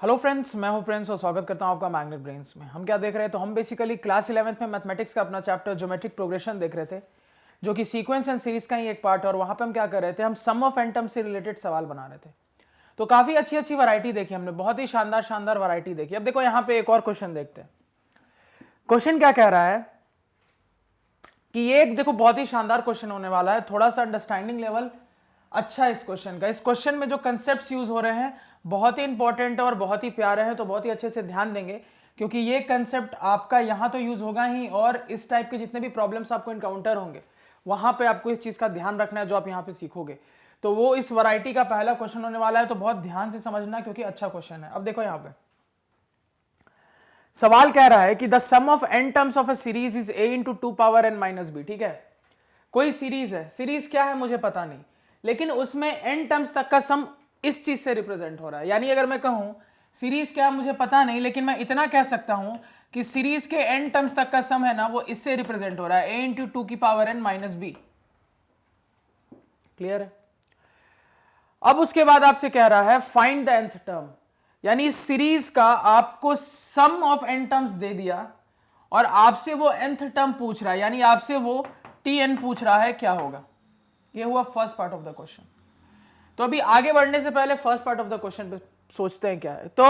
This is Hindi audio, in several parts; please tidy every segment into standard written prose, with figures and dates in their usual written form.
हेलो फ्रेंड्स, मैं हूं प्रिंस और स्वागत करता हूं आपका मैग्नेट ब्रेन्स में। हम क्या देख रहे हैं, तो हम बेसिकली क्लास 11th में मैथमेटिक्स का अपना चैप्टर ज्योमेट्रिक प्रोग्रेशन देख रहे थे, जो कि सीक्वेंस एंड सीरीज का ही एक पार्ट है। और वहां पे हम क्या कर रहे थे, हम सम ऑफ एन टर्म से रिलेटेड सवाल बना रहे थे। तो काफी अच्छी अच्छी वैरायटी देखी हमने, बहुत ही शानदार शानदार वैरायटी देखी। अब देखो यहाँ पे एक और क्वेश्चन देखते हैं। क्वेश्चन क्या कह रहा है कि ये एक देखो बहुत ही शानदार क्वेश्चन होने वाला है। थोड़ा सा अंडरस्टैंडिंग लेवल अच्छा है इस क्वेश्चन का। इस क्वेश्चन में जो कंसेप्ट्स यूज हो रहे हैं बहुत ही इंपॉर्टेंट है और बहुत ही प्यारे हैं, तो बहुत ही अच्छे से ध्यान देंगे, क्योंकि ये कंसेप्ट आपका यहां तो यूज होगा ही, और इस टाइप के जितने भी प्रॉब्लम्स आपको इनकाउंटर होंगे वहां पे आपको इस चीज का ध्यान रखना है जो आप यहां पे सीखोगे। तो वो इस वैरायटी का पहला क्वेश्चन होने वाला है, तो बहुत ध्यान से समझना क्योंकि अच्छा क्वेश्चन है। अब देखो यहां पे सवाल कह रहा है कि the sum of n terms of a series is a into two power n minus b. ठीक है, कोई सीरीज है, सीरीज क्या है मुझे पता नहीं, लेकिन उसमें n टर्म्स तक का सम इस चीज से रिप्रेजेंट हो रहा है। यानी अगर मैं कहूं सीरीज क्या मुझे पता नहीं, लेकिन मैं इतना कह सकता हूं कि सीरीज के n टर्म्स तक का सम है ना, वो इससे रिप्रेजेंट हो रहा है, a इंटू टू की power n minus b. Clear है? अब उसके बाद आपसे कह रहा है फाइंड द nth टर्म, यानी इस सीरीज का आपको सम ऑफ n टर्म्स दे दिया और आपसे वो nth टर्म पूछ रहा है, यानी आपसे वो tn पूछ रहा है, क्या होगा। ये हुआ first part of the question. तो अभी आगे बढ़ने से पहले first part of the question पे सोचते हैं क्या है। तो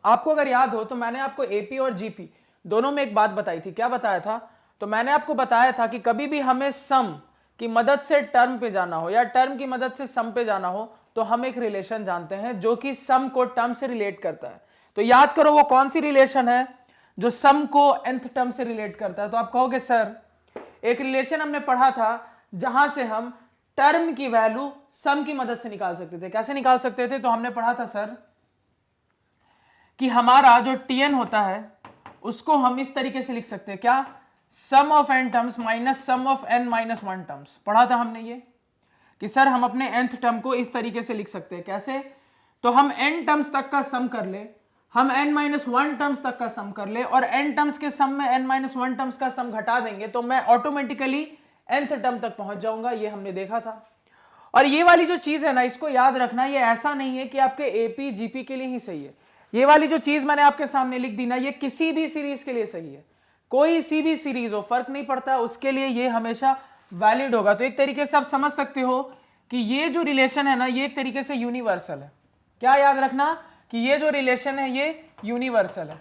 आपको अगर याद हो तो मैंने आपको एपी और जीपी दोनों में एक बात बताई थी। क्या बताया था? तो मैंने आपको बताया था कि कभी भी हमें सम की मदद से टर्म पे जाना हो या टर्म की मदद से सम पे जाना हो, तो हम एक रिलेशन जानते हैं जो कि सम को टर्म से रिलेट करता है। तो याद करो वो कौन सी रिलेशन है जो सम को nth टर्म से रिलेट करता है। तो आप कहोगे सर एक रिलेशन हमने पढ़ा था जहां से हम टर्म की वैल्यू सम की मदद से निकाल सकते थे। कैसे निकाल सकते थे? तो हमने पढ़ा था सर कि हमारा जो tn होता है उसको हम इस तरीके से लिख सकते हैं, क्या? Sum of n terms minus sum of n minus one terms. पढ़ा था हमने ये कि सर हम अपने nth टर्म को इस तरीके से लिख सकते हैं। कैसे? तो हम n टर्म्स तक का सम कर ले, हम n माइनस वन टर्म्स तक का सम कर ले, और n टर्म्स के सम में n माइनस वन टर्म्स का सम घटा देंगे, तो मैं ऑटोमेटिकली nth टर्म तक पहुंच जाऊंगा। ये हमने देखा था। और ये वाली जो चीज है ना, इसको याद रखना, ये ऐसा नहीं है कि आपके एपी जीपी के लिए ही सही है। ये वाली जो चीज मैंने आपके सामने लिख दी ना, ये किसी भी सीरीज के लिए सही है। कोई सी भी सीरीज हो, फर्क नहीं पड़ता, उसके लिए ये हमेशा वैलिड होगा। तो एक तरीके से आप समझ सकते हो कि ये जो रिलेशन है ना, ये एक तरीके से यूनिवर्सल है। क्या याद रखना कि ये जो रिलेशन है ये यूनिवर्सल है।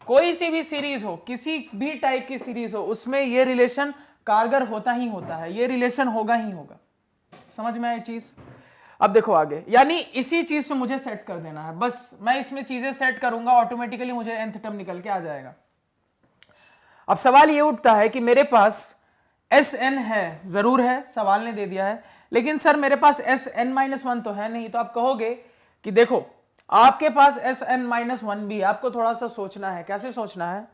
कोई सी भी सीरीज हो, किसी भी टाइप की सीरीज हो, उसमें ये रिलेशन कारगर होता ही होता है, ये रिलेशन होगा ही होगा। समझ में आई चीज? अब देखो आगे, यानी इसी चीज पे मुझे सेट कर देना है, बस मैं इसमें चीजें सेट करूंगा, ऑटोमेटिकली मुझे nth टर्म निकल के आ जाएगा। अब सवाल ये उठता है कि मेरे पास Sn है, जरूर है, सवाल ने दे दिया है, लेकिन सर मेरे पास Sn माइनस वन तो है नहीं। तो आप कहोगे कि देखो आपके पास Sn माइनस वन भी है, आपको थोड़ा सा सोचना है। कैसे सोचना है?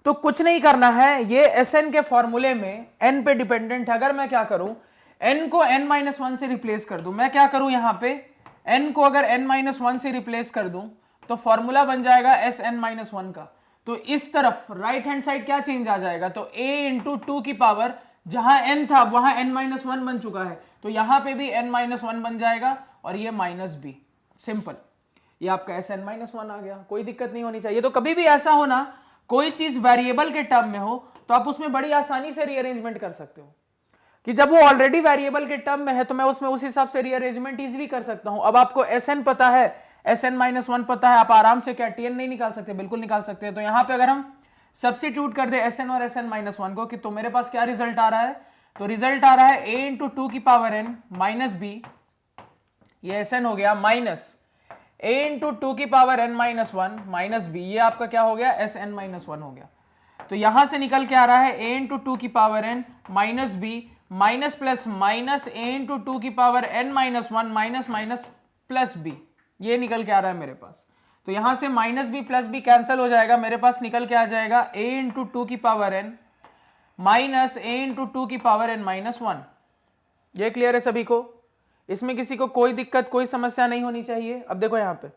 तो कुछ नहीं करना है, ये Sn के फॉर्मूले में n पे डिपेंडेंट है। अगर मैं क्या करूं, n को n माइनस वन से रिप्लेस कर दूं, मैं क्या करूं यहां पे n को अगर n माइनस वन से रिप्लेस कर दूं, तो फॉर्मूला बन जाएगा Sn माइनस वन का। तो इस तरफ राइट हैंड साइड क्या चेंज आ जाएगा, तो a इंटू टू की पावर, जहां n था वहां n माइनस वन बन चुका है, तो यहां पे भी n माइनस वन बन जाएगा, और ये माइनस b। सिंपल, ये आपका Sn माइनस वन आ गया। कोई दिक्कत नहीं होनी चाहिए। तो कभी भी ऐसा हो ना, कोई चीज वेरिएबल के टर्म में हो, तो आप उसमें बड़ी आसानी से रीअरेंजमेंट कर सकते हो कि जब वो ऑलरेडी वेरिएबल के टर्म में है तो मैं उसमें उस हिसाब से रीअरेंजमेंट इजीली कर सकता हूं। अब आपको Sn पता है, Sn माइनस वन पता है, आप आराम से क्या Tn नहीं निकाल सकते? बिल्कुल निकाल सकते हैं। तो यहां पे अगर हम सब्स्टिट्यूट कर दे Sn और Sn माइनस वन को, कि तो मेरे पास क्या रिजल्ट आ रहा है? तो रिजल्ट आ रहा है a इंटू टू की पावर n माइनस बी, ये Sn हो गया, माइनस a इंटू टू की power n minus one minus b, ये आपका क्या हो गया? Sn माइनस वन हो गया। तो यहां से निकल के आ रहा है a इंटू टू की power n minus B minus plus minus a into two की power n minus one minus minus plus b, ये निकल के आ रहा है मेरे पास। तो यहां से minus b plus b cancel हो जाएगा, मेरे पास निकल के आ जाएगा a इंटू टू की power n minus a into two की पावर n माइनस वन। ये क्लियर है सभी को? इसमें किसी को कोई दिक्कत, कोई समस्या नहीं होनी चाहिए। अब देखो यहां पे,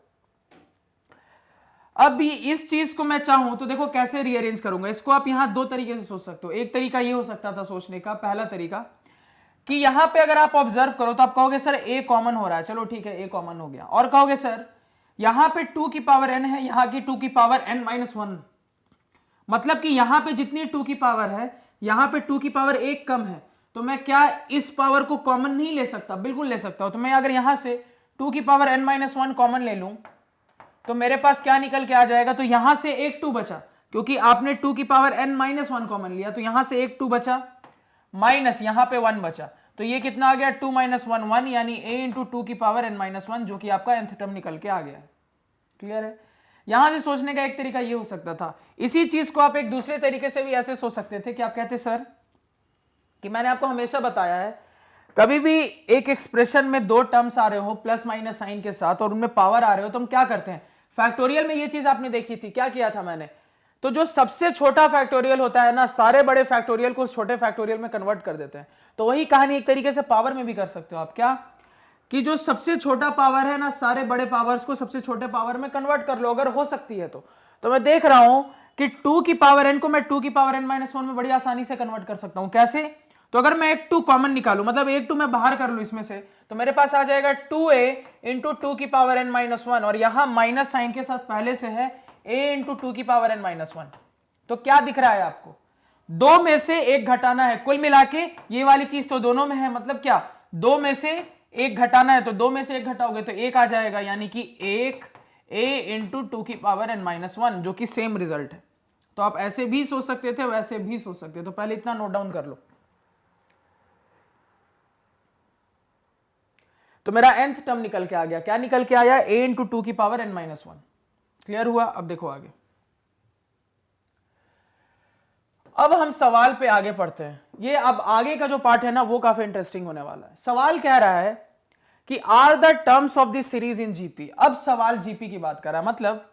अब इस चीज को मैं चाहूं तो देखो कैसे रीअरेंज करूंगा इसको। आप यहां दो तरीके से सोच सकते हो। एक तरीका ये हो सकता था सोचने का, पहला तरीका कि यहां पे अगर आप ऑब्जर्व करो तो आप कहोगे सर ए कॉमन हो रहा है, चलो ठीक है ए कॉमन हो गया, और कहोगे सर यहां पे 2 की पावर n है, यहां की 2 की पावर n माइनस 1, मतलब कि यहां पे जितनी 2 की पावर है यहां पे 2 की पावर एक कम है, तो मैं क्या इस पावर को कॉमन नहीं ले सकता? बिल्कुल ले सकता हूं। तो मैं अगर यहां से 2 की पावर n माइनस 1 कॉमन ले लूं तो मेरे पास क्या निकल के आ जाएगा? तो यहां से एक 2 बचा, क्योंकि आपने 2 की पावर n माइनस 1 कॉमन लिया, तो यहां से एक 2 बचा माइनस यहां पे 1 बचा, तो ये कितना आ गया? 2 माइनस 1 1, यानी a इंटू 2 की पावर n माइनस 1, जो कि आपका nth टर्म निकल के आ गया है। क्लियर है? यहां से सोचने का एक तरीका ये हो सकता था। इसी चीज को आप एक दूसरे तरीके से भी ऐसे सोच सकते थे कि आप कहते सर कि मैंने आपको हमेशा बताया है, कभी भी एक एक्सप्रेशन में दो टर्म्स आ रहे हो प्लस माइनस साइन के साथ और उनमें पावर आ रहे हो, तो हम क्या करते हैं? फैक्टोरियल में ये चीज आपने देखी थी, क्या किया था मैंने? तो जो सबसे छोटा फैक्टोरियल होता है ना, सारे बड़े फैक्टोरियल को छोटे फैक्टोरियल में कन्वर्ट कर देते हैं। तो वही कहानी एक तरीके से पावर में भी कर सकते हो आप, क्या कि जो सबसे छोटा पावर है ना, सारे बड़े पावर्स को सबसे छोटे पावर में कन्वर्ट कर लो, अगर हो सकती है तो मैं देख रहा हूं कि 2 की पावर n को मैं 2 की पावर n माइनस 1 में बड़ी आसानी से कन्वर्ट कर सकता हूं। कैसे? तो अगर मैं एक 2 कॉमन निकालूं, मतलब एक 2 मैं बाहर कर लूं इसमें से, तो मेरे पास आ जाएगा 2a इंटू 2 की पावर n माइनस 1, और यहां माइनस साइन के साथ पहले से है a इंटू 2 की पावर n माइनस 1। तो क्या दिख रहा है आपको? दो में से एक घटाना है, कुल मिला के ये वाली चीज तो दोनों में है, मतलब क्या दो में से एक घटाना है, तो दो में से एक घटाओगे तो एक आ जाएगा, यानी कि एक a इंटू 2 की पावर n माइनस 1, जो कि सेम रिजल्ट है। तो आप ऐसे भी सोच सकते थे, वैसे भी सोच सकते थे, तो पहले इतना नोट डाउन कर लो। तो मेरा nth टर्म निकल के आ गया, क्या निकल के आया? a इंटू 2 की पावर n माइनस 1। क्लियर हुआ? अब देखो आगे, अब हम सवाल पे आगे पढ़ते हैं। ये अब आगे का जो पार्ट है ना, वो काफी इंटरेस्टिंग होने वाला है। सवाल कह रहा है कि are the terms of this series in GP. अब सवाल जीपी की बात कर रहा है, मतलब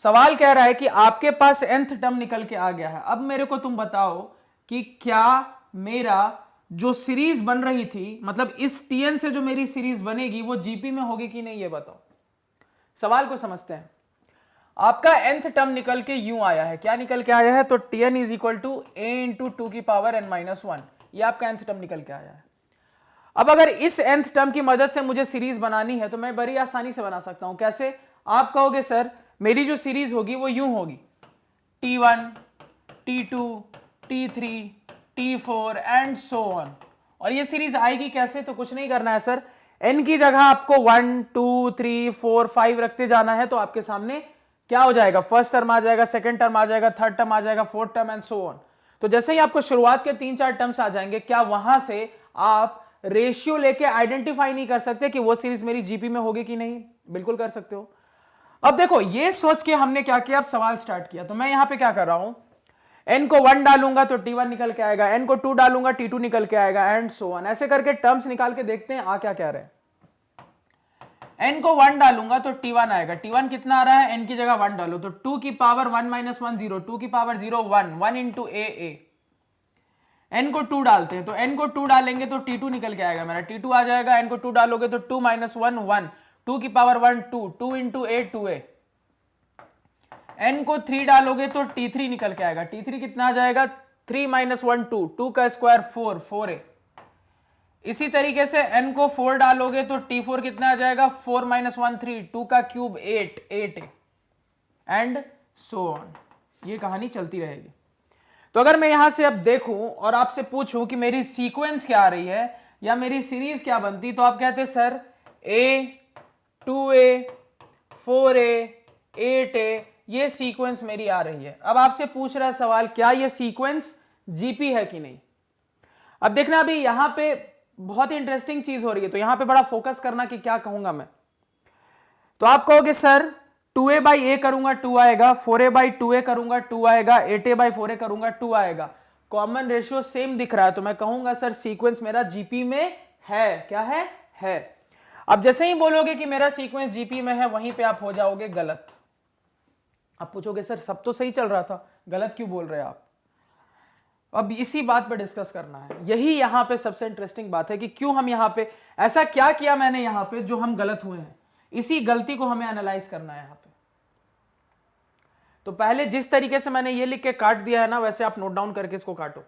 सवाल कह रहा है कि आपके पास nth टर्म निकल के आ गया है, अब मेरे को तुम बताओ कि क्या मेरा जो सीरीज बन रही थी, मतलब इस tn से जो मेरी सीरीज बनेगी वो जीपी में होगी कि नहीं, ये बताओ। सवाल को समझते हैं। आपका nth टर्म निकल के यूं आया है, क्या निकल के आया है? तो tn is equal to a into 2 की पावर n माइनस 1, ये आपका nth टर्म निकल के आया है। अब अगर इस nth टर्म की मदद से मुझे सीरीज बनानी है तो मैं बड़ी आसानी से बना सकता हूं। कैसे? आप कहोगे सर मेरी जो सीरीज होगी वो यूं होगी, t1 t2 t3 t4 and so on. और ये सीरीज आएगी कैसे? तो कुछ नहीं करना है सर, n की जगह आपको 1 2 3 4 5 रखते जाना है, तो आपके सामने क्या हो जाएगा? फर्स्ट टर्म आ जाएगा, सेकंड टर्म आ जाएगा, थर्ड टर्म आ जाएगा, fourth term and so on. तो जैसे ही आपको शुरुआत के 3-4 टर्म्स आ जाएंगे, क्या वहां से आप रेशियो लेके आइडेंटिफाई नहीं कर सकते कि वो सीरीज मेरी जीपी में होगी कि नहीं? बिल्कुल कर सकते हो। अब देखो, ये सोच के हमने क्या किया, अब सवाल स्टार्ट किया। तो मैं यहां पे क्या कर रहा हूं, n को 1 डालूंगा तो t1 निकल के आएगा, n को 2 डालूंगा t2 निकल के आएगा, एंड सो ऑन। ऐसे करके टर्म्स निकाल के देखते हैं आ क्या कह रहे हैं। n को 1 डालूंगा तो t1 आएगा, t1 कितना आ रहा है? n की जगह 1 डालो तो 2 की पावर 1 माइनस 1 0, 2 की पावर 0 1, 1 इंटू a। n को 2 डालते हैं, तो n को 2 डालेंगे तो t2 निकल के आएगा मेरा, t2 आ जाएगा। n को 2 डालोगे तो 2 माइनस 1 1, 2 की power 1 2, 2 into a 2a। n को 3 डालोगे तो t3 निकल के आएगा, t3 कितना आ जाएगा? 3 माइनस 1 2, 2 का स्क्वायर 4 4a। इसी तरीके से n को 4 डालोगे तो t4 कितना आ जाएगा? 4 माइनस 1 3, 2 का cube 8 8a, and so on. ये कहानी चलती रहेगी। तो अगर मैं यहां से अब देखूं और आपसे पूछूं कि मेरी सीक्वेंस क्या आ रही है या मेरी सीरीज क्या बनती, तो आप कहते sir a 2a 4a 8a, ये सीक्वेंस मेरी आ रही है। अब आपसे पूछ रहा है सवाल, क्या ये सीक्वेंस जीपी है कि नहीं? अब देखना, अभी यहां पे बहुत ही इंटरेस्टिंग चीज हो रही है, तो यहां पे बड़ा फोकस करना कि क्या कहूंगा मैं। तो आप कहोगे सर 2a बाई ए करूंगा 2 आएगा, 4a बाई 2a करूंगा 2 आएगा, 8a बाई 4a करूंगा 2 आएगा। कॉमन रेशियो सेम दिख रहा है, तो मैं कहूंगा सर सीक्वेंस मेरा जीपी में है। क्या है। अब जैसे ही बोलोगे कि मेरा सीक्वेंस जीपी में है, वहीं पे आप हो जाओगे गलत। आप पूछोगे सर सब तो सही चल रहा था, गलत क्यों बोल रहे हैं आप? अब इसी बात पे डिस्कस करना है। यही यहां पे सबसे इंटरेस्टिंग बात है कि क्यों हम यहां पे ऐसा क्या किया मैंने यहां पे जो हम गलत हुए हैं, इसी गलती को हमें एनालाइज करना है यहां पे। तो पहले जिस तरीके से मैंने ये लिख के काट दिया है ना, वैसे आप नोट डाउन करके इसको काटो।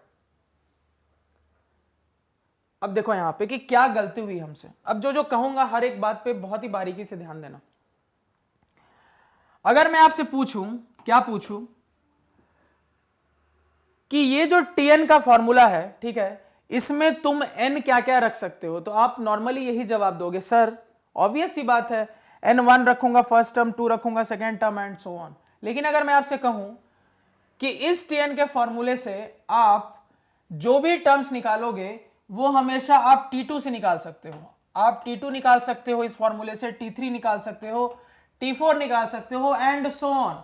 अब देखो यहां पे कि क्या गलती हुई हमसे। अब जो जो कहूंगा हर एक बात पे बहुत ही बारीकी से ध्यान देना। अगर मैं आपसे पूछूं, क्या पूछूं कि ये जो Tn का फॉर्मूला है, ठीक है, इसमें तुम n क्या क्या रख सकते हो, तो आप नॉर्मली यही जवाब दोगे, सर ऑब्वियस सी बात है, n1 रखूंगा फर्स्ट टर्म, 2 रखूंगा second term and so on. लेकिन अगर मैं आपसे कहूं कि इस Tn के फॉर्मूले से आप जो भी टर्म्स निकालोगे वो हमेशा आप T2 से निकाल सकते हो। आप T2 निकाल सकते हो इस फॉर्मूले से, T3 निकाल सकते हो, T4 निकाल सकते हो एंड सो ऑन।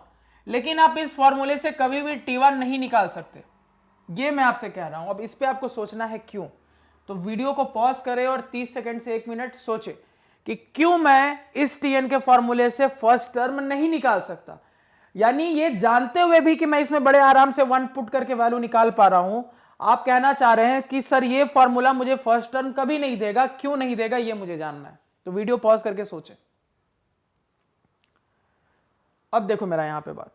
लेकिन आप इस फॉर्मूले से कभी भी T1 नहीं निकाल सकते, ये मैं आपसे कह रहा हूं। अब इस पे आपको सोचना है क्यों, तो वीडियो को पॉज करें और 30 सेकंड से 1 मिनट सोचे कि क्यों मैं इस Tn के फॉर्मूले से फर्स्ट टर्म नहीं निकाल सकता। यानी ये जानते हुए भी कि मैं इसमें बड़े आराम से 1 पुट करके वैल्यू निकाल पा रहा हूं, आप कहना चाह रहे हैं कि सर ये फॉर्मूला मुझे फर्स्ट टर्म कभी नहीं देगा, क्यों नहीं देगा ये मुझे जानना है। तो वीडियो पॉज करके सोचे। अब देखो मेरा यहां पे बात,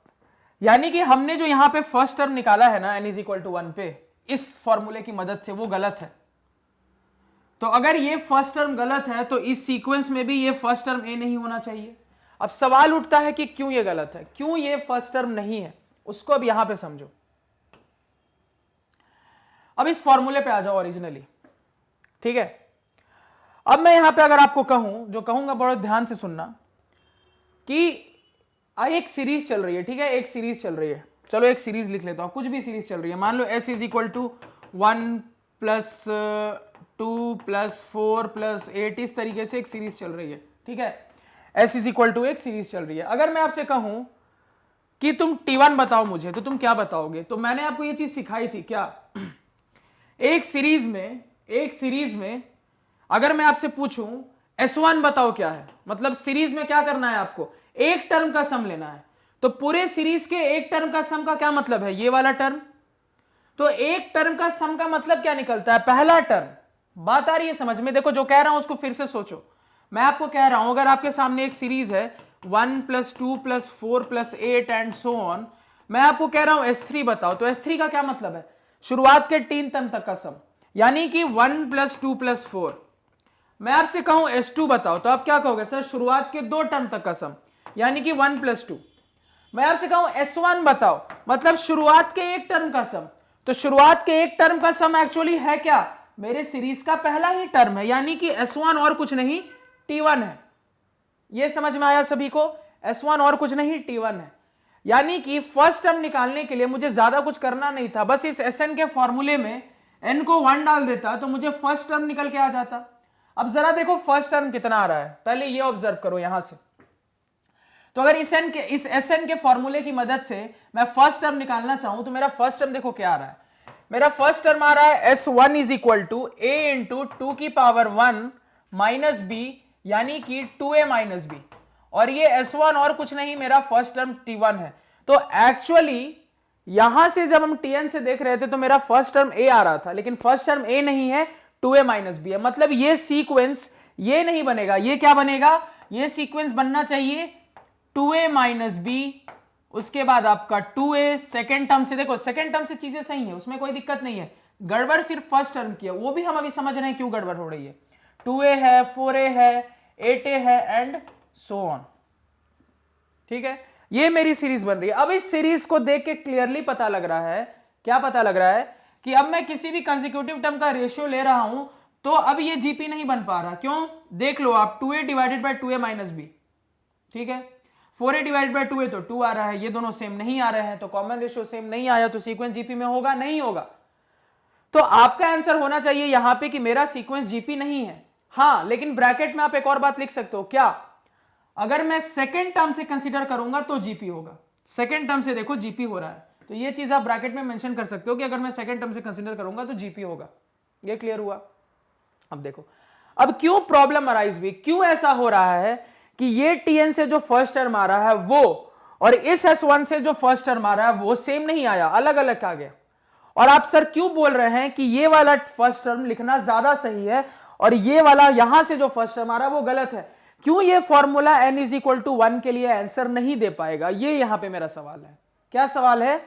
यानी कि हमने जो यहां पे फर्स्ट टर्म निकाला है ना n इज इक्वल टू 1 पे, इस फॉर्मूले की मदद से, वो गलत है। तो अगर ये फर्स्ट टर्म गलत है तो इस सीक्वेंस में भी ये फर्स्ट टर्म a नहीं होना चाहिए। अब सवाल उठता है कि क्यों ये गलत है, क्यों ये फर्स्ट टर्म नहीं है, उसको अब यहां पे समझो। अब इस फॉर्मूले पे आ जाओ ओरिजिनली, ठीक है। अब मैं यहां पे अगर आपको कहूं, जो कहूंगा बड़ा ध्यान से सुनना, कि एक सीरीज चल रही है, ठीक है, एक सीरीज चल रही है, चलो एक सीरीज लिख लेता हूं, कुछ भी सीरीज चल रही है, मान लो s is equal to 1 plus 2 plus 4 plus 8, इस तरीके से एक सीरीज चल रही है, ठीक है। s इज इक्वल टू एक सीरीज चल रही है। अगर मैं आपसे कहूं कि तुम T1 बताओ मुझे, तो तुम क्या बताओगे? तो मैंने आपको ये चीज सिखाई थी क्या, एक सीरीज में अगर मैं आपसे पूछूं S1 बताओ क्या है, मतलब सीरीज में क्या करना है आपको, एक टर्म का सम लेना है। तो पूरे सीरीज के एक टर्म का सम का क्या मतलब है, ये वाला टर्म। तो एक टर्म का सम का मतलब क्या निकलता है, पहला टर्म। बात आ रही है समझ में? देखो जो कह रहा हूं उसको फिर से सोचो। मैं आपको कह रहा हूं अगर आपके सामने एक सीरीज है 1 plus 2 plus 4 plus 8 and so on, मैं आपको कह रहा हूं S3 बताओ, तो S3 का क्या मतलब है, शुरुआत के 3 टर्म तक का सम, यानी कि 1 प्लस 2 प्लस 4। मैं आपसे कहूं S2 बताओ, तो आप क्या कहोगे, सर शुरुआत के 2 टर्म तक का सम, यानी कि 1 प्लस 2। मैं आपसे कहूं S1 बताओ, मतलब शुरुआत के एक टर्म का सम, तो शुरुआत के एक टर्म का सम एक्चुअली है क्या, मेरे सीरीज का पहला ही टर्म है, यानी कि S1 और कुछ नहीं T1 है। यह समझ में आया सभी को, S1 और कुछ नहीं T1 है। यानी कि फर्स्ट टर्म निकालने के लिए मुझे ज्यादा कुछ करना नहीं था, बस इस Sn के फॉर्मूले में n को 1 डाल देता तो मुझे फर्स्ट टर्म निकल के आ जाता। अब जरा देखो फर्स्ट टर्म कितना आ रहा है, पहले ये ऑब्जर्व करो यहां से। तो अगर इस Sn के फॉर्मूले की मदद से मैं फर्स्ट टर्म निकालना चाहूं, तो मेरा फर्स्ट टर्म देखो क्या आ रहा है, मेरा फर्स्ट टर्म आ रहा है S1 is equal to a into 2 की पावर 1 माइनस b, यानी कि 2a माइनस b, और ये S1 और कुछ नहीं, मेरा फर्स्ट टर्म T1 है। तो एक्चुअली यहां से जब हम Tn से देख रहे थे तो मेरा फर्स्ट टर्म a आ रहा था, लेकिन फर्स्ट टर्म a नहीं है, 2a माइनस b है। मतलब ये सीक्वेंस ये नहीं बनेगा, ये क्या बनेगा, ये सीक्वेंस बनना चाहिए 2a माइनस b, उसके बाद आपका 2a, सेकेंड टर्म से देखो, सेकेंड टर्म से चीजें सही है, उसमें कोई दिक्कत नहीं है, गड़बड़ सिर्फ फर्स्ट टर्म की है, वो भी हम अभी समझ रहे हैं क्यों गड़बड़ हो रही है। 2a है, 4a है, 8a है एंड सो ऑन, ठीक है। ये मेरी सीरीज बन रही है। अब इस सीरीज को देख के क्लियरली पता लग रहा है, क्या पता लग रहा है, कि अब मैं किसी भी कंसेक्यूटिव टर्म का रेशियो ले रहा हूं तो अब ये जीपी नहीं बन पा रहा। क्यों, देख लो आप, 2a divided by 2a minus b, ठीक है, 4a डिवाइडेड बाय 2a तो 2 आ रहा है, ये दोनों सेम नहीं आ रहे हैं, तो कॉमन रेशियो सेम नहीं आया, तो सीक्वेंस जीपी में होगा नहीं होगा। तो आपका आंसर होना चाहिए यहां पे कि मेरा सीक्वेंस जीपी नहीं है। हां, लेकिन ब्रैकेट में आप एक और बात लिख सकते हो, क्या, अगर मैं सेकेंड टर्म से कंसीडर करूंगा तो जीपी होगा। सेकेंड टर्म से देखो जीपी हो रहा है, तो ये चीज आप ब्रैकेट में मेंशन कर सकते हो कि अगर मैं सेकेंड टर्म से कंसीडर करूंगा तो जीपी होगा। ये क्लियर हुआ? अब देखो, अब क्यों प्रॉब्लम अराइज हुई, क्यों ऐसा हो रहा है कि ये Tn से जो फर्स्ट टर्म आ रहा है वो, और इस S1 से जो फर्स्ट टर्म आ रहा है वो सेम नहीं आया, अलग अलग आ गया। और आप सर क्यों बोल रहे हैं कि ये वाला फर्स्ट टर्म लिखना ज्यादा सही है और ये वाला यहां से जो फर्स्ट टर्म आ रहा है वो गलत है? क्यों ये formula n is equal to 1 के लिए आंसर नहीं दे पाएगा? ये यहां पे मेरा सवाल है। क्या सवाल है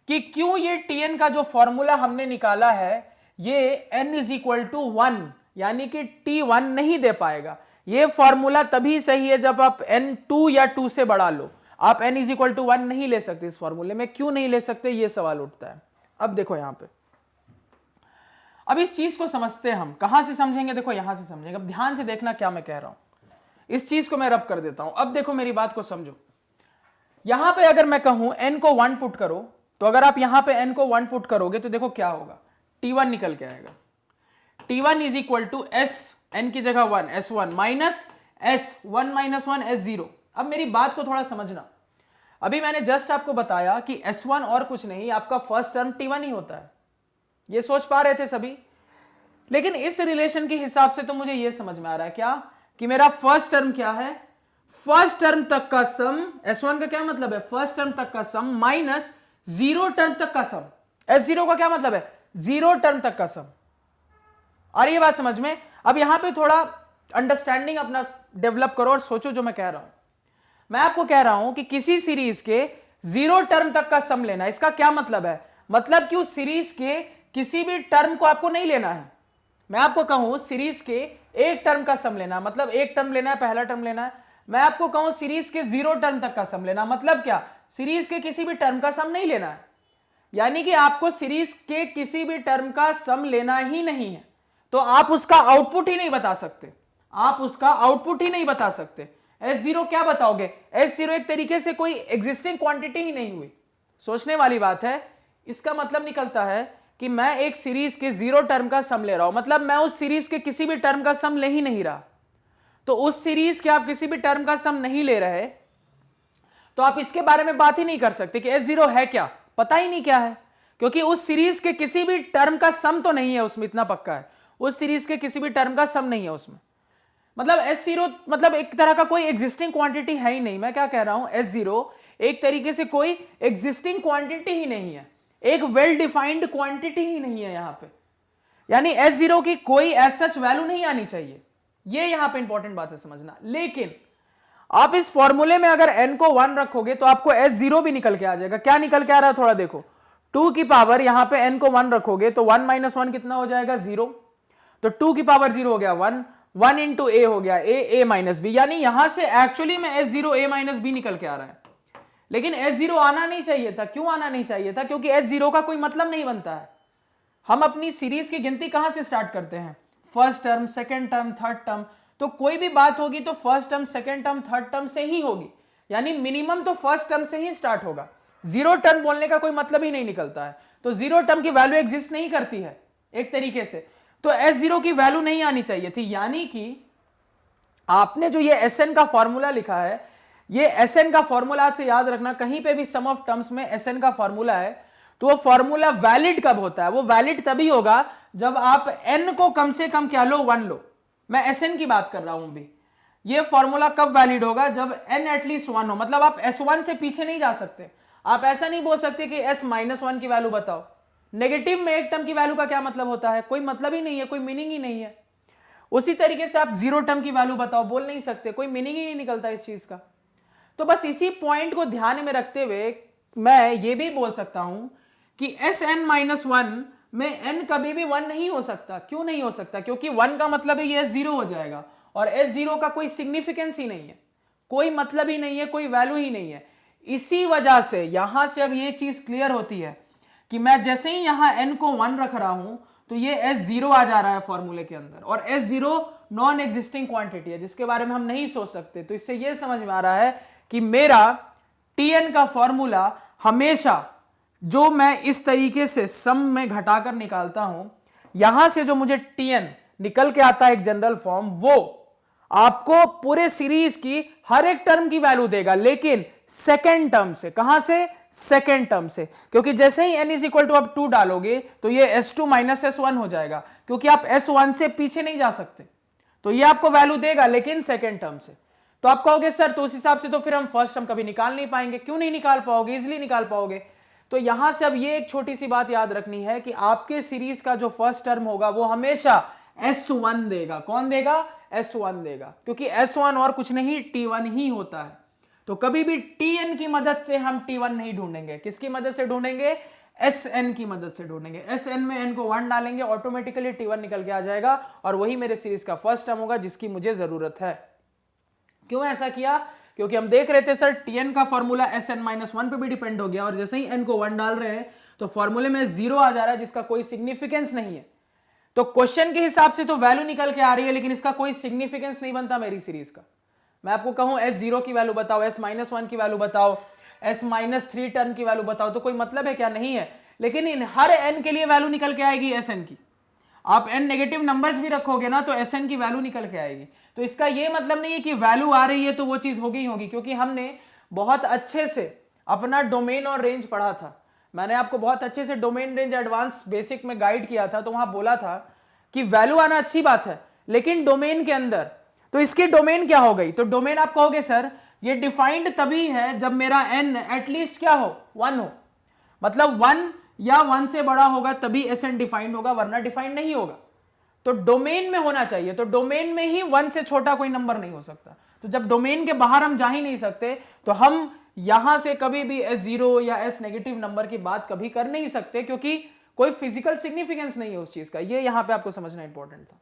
कि क्यों ये Tn का जो फॉर्मूला हमने निकाला है ये n इज इक्वल टू 1 यानी कि T1 नहीं दे पाएगा। ये फॉर्मूला तभी सही है जब आप n 2 या 2 से बढ़ा लो। आप n इज इक्वल टू 1 नहीं ले सकते इस फॉर्मूले में। क्यों नहीं ले सकते, ये सवाल उठता है। अब देखो यहां पे, अब इस चीज को समझते हैं हम। कहां से समझेंगे, देखो यहां से समझेंगे। अब ध्यान से देखना क्या मैं कह रहा हूं, इस चीज को मैं रब कर देता हूं। अब देखो मेरी बात को समझो। यहां पे अगर मैं कहूं n को 1 पुट करो, तो अगर आप यहां पे n को 1 पुट करोगे तो देखो क्या होगा, t1 निकल के आएगा। t1 is equal to s, n की जगह 1, s1 minus s1 minus 1 s0। अब मेरी बात को थोड़ा समझना। अभी मैंने जस्ट आपको बताया कि s1 और कुछ नहीं, आपका फर्स्ट टर्म t1 ही होता है। ये सोच पा रहे थे सभी? लेकिन इस रिलेशन के हिसाब से तो मुझे ये समझ में आ रहा है क्या, कि मेरा फर्स्ट टर्म क्या है, फर्स्ट टर्म तक का सम, s1 का क्या मतलब है, फर्स्ट टर्म तक का सम माइनस जीरो टर्म तक का सम। s0 का क्या मतलब है, जीरो टर्म तक का सम। आ रही है बात समझ में? अब यहां पे थोड़ा अंडरस्टैंडिंग अपना डेवलप करो और सोचो जो मैं कह रहा हूं। मैं आपको कह रहा हूं कि किसी सीरीज के जीरो टर्म तक का सम लेना, इसका क्या मतलब है, मतलब कि उस सीरीज के किसी भी टर्म को आपको नहीं लेना है। मैं आपको कहूं सीरीज के एक टर्म का सम लेना, मतलब एक टर्म लेना है, पहला टर्म लेना है। मैं आपको कहूं सीरीज के जीरो टर्म तक का सम लेना, मतलब क्या, सीरीज के किसी भी टर्म का सम नहीं लेना है। यानी कि आपको सीरीज के किसी भी टर्म का सम लेना ही नहीं है, तो आप उसका आउटपुट ही नहीं बता सकते, आप उसका आउटपुट ही नहीं बता सकते। S0 क्या बताओगे, S0 एक तरीके से कोई एग्जिस्टिंग क्वांटिटी ही नहीं हुई। सोचने वाली बात है। इसका मतलब निकलता है कि मैं एक सीरीज के जीरो टर्म का सम ले रहा हूं, मतलब मैं उस सीरीज के किसी भी टर्म का सम ले ही नहीं रहा। तो उस सीरीज के आप किसी भी टर्म का सम नहीं ले रहे, तो आप इसके बारे में बात ही नहीं कर सकते कि S0 है क्या, पता ही नहीं क्या है, क्योंकि उस सीरीज के किसी भी टर्म का सम तो नहीं है उसमें, इतना पक्का है। उस सीरीज के किसी भी टर्म का सम नहीं है उसमें, मतलब S0 मतलब एक तरह का कोई एग्जिस्टिंग क्वांटिटी है ही नहीं। मैं क्या कह रहा हूं, S0 एक तरीके से कोई एग्जिस्टिंग क्वांटिटी ही नहीं है, एक वेल डिफाइंड क्वांटिटी ही नहीं है यहां पे। यानी S0 की कोई एज सच वैल्यू नहीं आनी चाहिए, ये यहां पे इंपॉर्टेंट बात है समझना। लेकिन आप इस फॉर्मूले में अगर n को 1 रखोगे तो आपको S0 भी निकल के आ जाएगा। क्या निकल के आ रहा है, थोड़ा देखो। 2 की पावर यहां पे n को 1 रखोगे तो 1 माइनस 1 कितना हो जाएगा, 0। तो 2 की पावर 0 हो गया 1, 1 इंटू ए हो गया ए माइनस बी। यानी यहां से एक्चुअली में S0 a माइनस बी निकल के आ रहा है। लेकिन S0 आना नहीं चाहिए था। क्यों आना नहीं चाहिए था, क्योंकि S0 का कोई मतलब नहीं बनता है। हम अपनी सीरीज की गिनती कहां से स्टार्ट करते हैं, first term, second term, third term. तो कोई भी बात होगी तो first term, second term, third term से ही होगी। यानी मिनिमम तो फर्स्ट टर्म से ही स्टार्ट होगा। जीरो टर्म बोलने का कोई मतलब ही नहीं निकलता है। तो जीरो टर्म की वैल्यू एग्जिस्ट नहीं करती है एक तरीके से। तो S0 की वैल्यू नहीं आनी चाहिए थी। यानी कि आपने जो ये Sn का फॉर्मूला लिखा है, ये Sn का फॉर्मूला से याद रखना, कहीं पे भी सम ऑफ टर्म्स में Sn का फॉर्मूला है तो वो फॉर्मूला वैलिड कब होता है, वो वैलिड तभी होगा जब आप n को कम से कम क्या लो, 1 लो। मैं Sn की बात कर रहा हूं अभी। ये फॉर्मूला कब वैलिड होगा, जब n एटलीस्ट 1 हो। मतलब आप S1 से पीछे नहीं जा सकते। आप ऐसा नहीं बोल सकते कि S माइनस 1 की वैल्यू बताओ। नेगेटिव में एक टर्म की वैल्यू का क्या मतलब होता है, कोई मतलब ही नहीं है, कोई मीनिंग ही नहीं है। उसी तरीके से आप जीरो टर्म की वैल्यू बताओ, बोल नहीं सकते, कोई मीनिंग ही नहीं निकलता इस चीज का। तो बस इसी पॉइंट को ध्यान में रखते हुए मैं ये भी बोल सकता हूं कि Sn माइनस 1 में n कभी भी 1 नहीं हो सकता। क्यों नहीं हो सकता, क्योंकि 1 का मतलब है ये S0 हो जाएगा, और S0 का कोई सिग्निफिकेंस ही नहीं है, कोई मतलब ही नहीं है, कोई वैल्यू ही नहीं है। इसी वजह से यहां से अब ये चीज क्लियर होती है कि मैं जैसे ही यहां n को 1 रख रहा हूं तो ये S0 आ जा रहा है फॉर्मूले के अंदर, और S0 नॉन एग्जिस्टिंग क्वांटिटी है जिसके बारे में हम नहीं सोच सकते। तो इससे ये समझ में आ रहा है कि मेरा Tn का फॉर्मूला हमेशा, जो मैं इस तरीके से सम में घटाकर निकालता हूं, यहां से जो मुझे Tn निकल के आता है एक जनरल फॉर्म, वो आपको पूरे सीरीज की हर एक टर्म की वैल्यू देगा, लेकिन सेकेंड टर्म से। कहां से, सेकेंड टर्म से। क्योंकि जैसे ही n इज इक्वल टू आप 2 डालोगे तो ये S2 माइनस S1 हो जाएगा, क्योंकि आप S1 से पीछे नहीं जा सकते। तो ये आपको वैल्यू देगा, लेकिन सेकेंड टर्म से। तो आप कहोगे सर तो उस हिसाब से तो फिर हम फर्स्ट टर्म कभी निकाल नहीं पाएंगे। क्यों नहीं निकाल पाओगे, इजिली निकाल पाओगे। तो यहां से अब ये एक छोटी सी बात याद रखनी है कि आपके सीरीज का जो फर्स्ट टर्म होगा वो हमेशा S1 देगा। कौन देगा, S1 देगा, क्योंकि S1 और कुछ नहीं T1 ही होता है। तो कभी भी Tn की मदद से हम T1 नहीं ढूंढेंगे। किसकी मदद से ढूंढेंगे, Sn की मदद से ढूंढेंगे। Sn में n को 1 डालेंगे, ऑटोमेटिकली T1 निकल के आ जाएगा, और वही मेरे सीरीज का फर्स्ट टर्म होगा जिसकी मुझे जरूरत है। क्यों ऐसा किया, क्योंकि हम देख रहे थे सर Tn का फॉर्मूला Sn-1 पे भी डिपेंड हो गया, और जैसे ही n को 1 डाल रहे हैं तो फॉर्मूले में 0 आ जा रहा है जिसका कोई सिग्निफिकेंस नहीं है। तो क्वेश्चन के हिसाब से तो वैल्यू निकल के आ रही है, लेकिन इसका कोई सिग्निफिकेंस नहीं बनता मेरी सीरीज का। मैं आपको कहूं S0 की वैल्यू बताओ, S-1 की वैल्यू बताओ, S-3 टर्म की वैल्यू बताओ, तो कोई मतलब है क्या? नहीं है। लेकिन इन हर n के लिए वैल्यू निकल के आएगी Sn की। आप n नेगेटिव नंबर्स भी रखोगे ना तो Sn की वैल्यू निकल के आएगी। तो इसका ये मतलब नहीं है कि वैल्यू आ रही है तो वो चीज होगी ही होगी, क्योंकि हमने बहुत अच्छे से अपना डोमेन और रेंज पढ़ा था। मैंने आपको बहुत अच्छे से डोमेन रेंज एडवांस बेसिक में गाइड किया था, तो वहां बोला था कि वैल्यू आना अच्छी बात है, लेकिन डोमेन के अंदर। तो इसकी डोमेन क्या हो गई? तो डोमेन आप कहोगे सर ये डिफाइंड तभी है जब मेरा n एटलीस्ट क्या हो? 1 हो। मतलब 1 या 1 से बड़ा होगा तभी Sn डिफाइंड होगा, वरना डिफाइंड नहीं होगा। तो डोमेन में होना चाहिए, तो डोमेन में ही 1 से छोटा कोई नंबर नहीं हो सकता। तो जब डोमेन के बाहर हम जा ही नहीं सकते तो हम यहां से कभी भी S0 या S नेगेटिव नंबर की बात कभी कर नहीं सकते, क्योंकि कोई फिजिकल सिग्निफिकेंस नहीं है उस चीज का। ये यहां पे आपको समझना इंपॉर्टेंट था।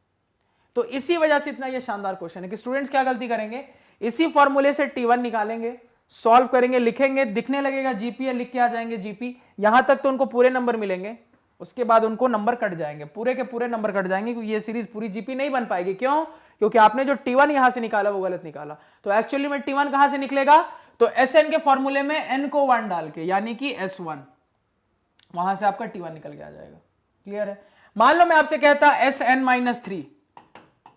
तो इसी वजह से इतना ये शानदार क्वेश्चन है कि स्टूडेंट्स क्या गलती करेंगे, इसी फॉर्मूले से T1 निकालेंगे, सॉल्व करेंगे, लिखेंगे, दिखने लगेगा जीपी, लिख के आ जाएंगे जीपी। यहां तक तो उनको पूरे नंबर मिलेंगे, उसके बाद उनको नंबर कट जाएंगे, पूरे के पूरे नंबर कट जाएंगे, क्योंकि ये सीरीज पूरी जीपी नहीं बन पाएगी। क्यों? क्योंकि आपने जो T1 यहां से निकाला वो गलत निकाला। तो एक्चुअली में T1 कहां से निकलेगा? तो Sn के फॉर्मूले में n को 1 डाल के, यानी कि S1, वहां से आपका T1 निकल के आ जाएगा। क्लियर है? मान लो मैं आपसे कहता Sn-3,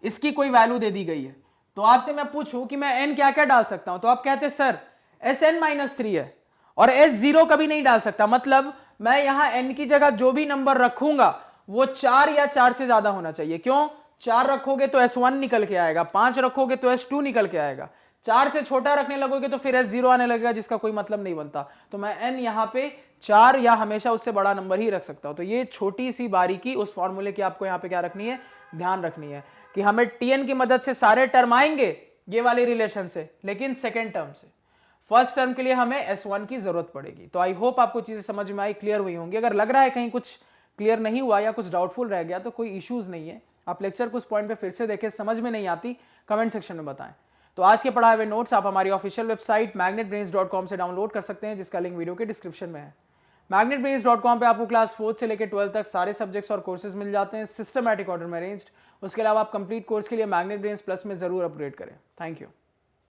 इसकी कोई वैल्यू दे दी गई है, तो आपसे मैं पूछूं कि मैं n क्या क्या डाल सकता हूं, तो आप कहते सर Sn-3 है और S0 कभी नहीं डाल सकता। मतलब मैं यहां n की जगह जो भी नंबर रखूंगा वो 4 या 4 से ज्यादा होना चाहिए। क्यों? 4 रखोगे तो S1 निकल के आएगा, 5 रखोगे तो S2 निकल के आएगा, 4 से छोटा रखने लगोगे तो फिर S0 आने लगेगा, जिसका कोई मतलब नहीं बनता। तो मैं n यहां पे 4 या हमेशा उससे बड़ा नंबर ही रख सकता हूं। तो ये छोटी सी बारीकी उस फॉर्मूले की आपको यहां पे क्या रखनी है, ध्यान रखनी है कि हमें Tn की मदद से सारे टर्म आएंगे ये वाले रिलेशन से, लेकिन सेकेंड टर्म से। फर्स्ट टर्म के लिए हमें S1 की जरूरत पड़ेगी। तो आई होप आपको चीजें समझ में आई, क्लियर हुई होंगी। अगर लग रहा है कहीं कुछ क्लियर नहीं हुआ या कुछ डाउटफुल रह गया तो कोई इश्यूज नहीं है, आप लेक्चर को उस पॉइंट पे फिर से देखें, समझ में नहीं आती कमेंट सेक्शन में बताएं। तो आज के पढ़ाए हुए नोट्स आप हमारी ऑफिशियल वेबसाइट magnetbrains.com से डाउनलोड कर सकते हैं, जिसका लिंक वीडियो के डिस्क्रिप्शन में है। magnetbrains.com पे आपको क्लास 4 से लेकर 12 तक सारे सब्जेक्ट्स और कोर्सेज मिल जाते हैं, सिस्टमैटिक ऑर्डर में अरेंज्ड। उसके अलावा आप कंप्लीट कोर्स के लिए मैग्नेट ब्रेन्स प्लस में जरूर अपग्रेड करें। Thank you.